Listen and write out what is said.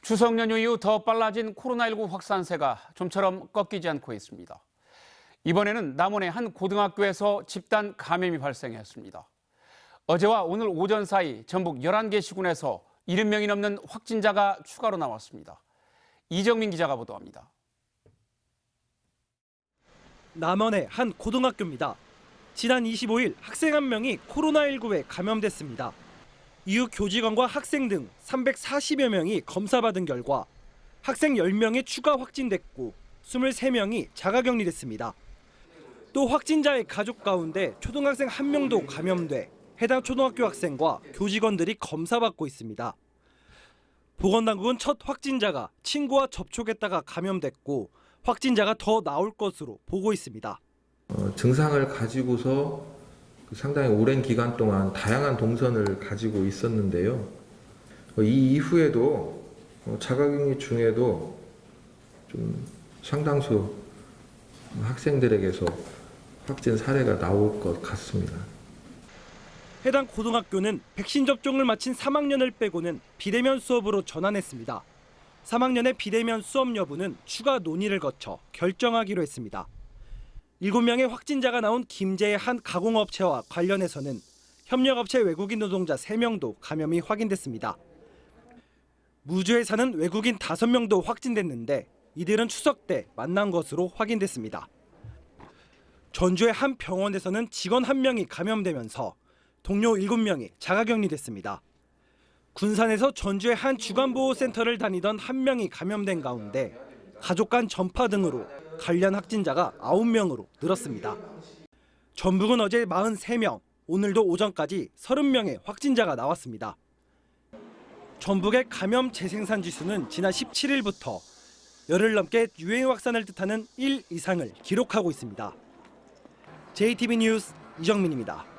추석 연휴 이후 더 빨라진 코로나19 확산세가 좀처럼 꺾이지 않고 있습니다. 이번에는 남원의 한 고등학교에서 집단 감염이 발생했습니다. 어제와 오늘 오전 사이 전북 11개 시군에서 70명이 넘는 확진자가 추가로 나왔습니다. 이정민 기자가 보도합니다. 남원의 한 고등학교입니다. 지난 25일 학생 한 명이 코로나19에 감염됐습니다. 이후 교직원과 학생 등 340여 명이 검사받은 결과 학생 10명이 추가 확진됐고 23명이 자가격리됐습니다. 또 확진자의 가족 가운데 초등학생 1명도 감염돼 해당 초등학교 학생과 교직원들이 검사받고 있습니다. 보건당국은 첫 확진자가 친구와 접촉했다가 감염됐고 확진자가 더 나올 것으로 보고 있습니다. 증상을 가지고서 상당히 오랜 기간 동안 다양한 동선을 가지고 있었는데요. 이 이후에도 자가격리 중에도 좀 상당수 학생들에게서 확진 사례가 나올 것 같습니다. 해당 고등학교는 백신 접종을 마친 3학년을 빼고는 비대면 수업으로 전환했습니다. 3학년의 비대면 수업 여부는 추가 논의를 거쳐 결정하기로 했습니다. 7명의 확진자가 나온 김제의 한 가공업체와 관련해서는 협력업체 외국인 노동자 3명도 감염이 확인됐습니다. 무주에 사는 외국인 5명도 확진됐는데 이들은 추석 때 만난 것으로 확인됐습니다. 전주의 한 병원에서는 직원 1명이 감염되면서 동료 7명이 자가격리됐습니다. 군산에서 전주의 한 주간보호센터를 다니던 1명이 감염된 가운데 가족 간 전파 등으로 관련 확진자가 9명으로 늘었습니다. 전북은 어제 43명, 오늘도 오전까지 30명의 확진자가 나왔습니다. 전북의 감염 재생산 지수는 지난 17일부터 열흘 넘게 유행 확산을 뜻하는 1 이상을 기록하고 있습니다. JTB 뉴스 이정민입니다.